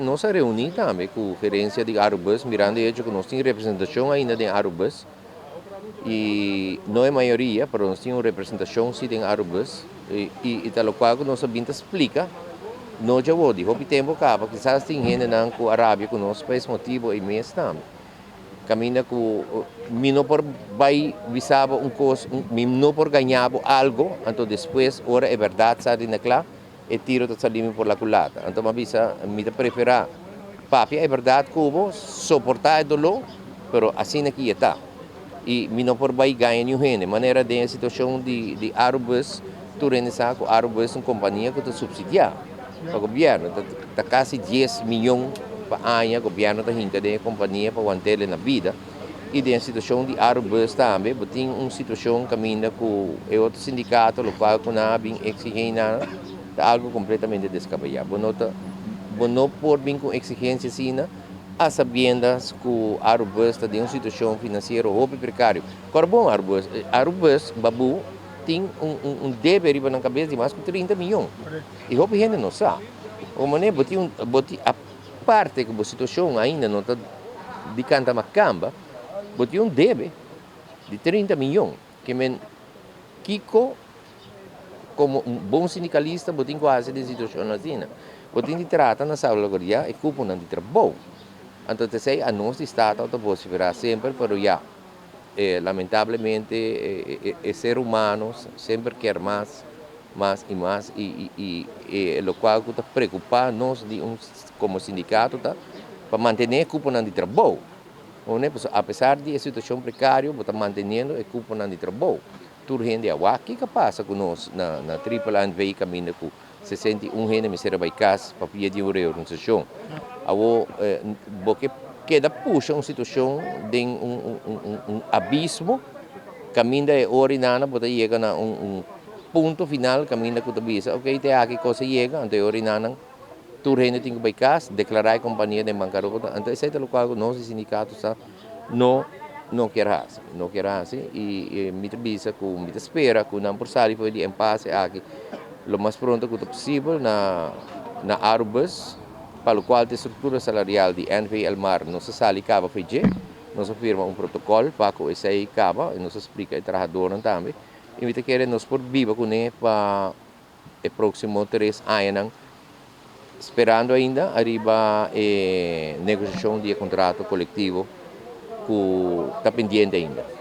Nós reunimos também com a gerência de Aerobus, mirando hecho que nós temos representação ainda de Aerobus, e não é maioria, mas nós temos representação sim em Aerobus, e tal qual nós sabemos explica, não já vou dizer, o tempo acaba, quizás tem gente com a Arábia que nós por esse motivo e mês também. Caminha com, não por vai visava coisa, não por ganhar algo, então depois, ora é verdade, sabe na clá, e tiro de salir por la culata. Então, me prefere papi, é verdade que eu suportar o dolor, mas assim aqui está. E não por vai ganhar nenhum, maneira de situação de Aerobus, tu sabe que Aerobus é uma companhia que está subsidiada o governo, está quase 10 milhões por ano, o governo está rindo de companhia para manter na vida. E tem a situação de Aerobus também, tem uma situação que caminha com outro sindicato, o qual bem exigente, algo completamente descabellado. Não por bem com exigência assim, a sabiendas que o Aerobus está em uma situação financeira ou precária. Agora, bom, Aerobus, Babu, tem um débito na cabeça de mais de 30 milhões. E a gente não sabe. O mané a parte que a situação ainda não está de canta macamba, botou um débito de 30 milhões, que Kiko, como um bom sindicalista, botou quase de situação assim. Botou de trata na sala de e cupo não de trabalho. Então, a nosso estado está possibilitar sempre, mas já, lamentavelmente, o ser humano sempre quer mais e mais, e o qual está preocupado nós como sindicato para manter o cupo de trabalho. Apesar de a situação precária, está mantendo o cupo de trabalho. Tudo gente agora, o que passa com nós na tripla ANVI caminho com 61 gente me será vai casa para pedir uma reorganização. Porque queda puxa uma situação de abismo, caminho é orinana, para chegar a ponto final, caminho que tu ok, tem aqui coisa chega, então orinana, tu gente tem que vai casa, declarar a companhia de bancarrota, então esse é o qual nós sindicatos não quer assim, e me avisa que me espera que não por sair foi de impasse aqui, o mais pronto que possível na Aerobus, para o qual a estrutura salarial de NV Elmar não se sale cava feijão, nós firma um protocolo para que esse aí cava e nos explica o trabalhador também, e me quer nos por viva com ele para o próximo 3 anos, esperando ainda arriba a negociação de contrato coletivo que está pendente ainda.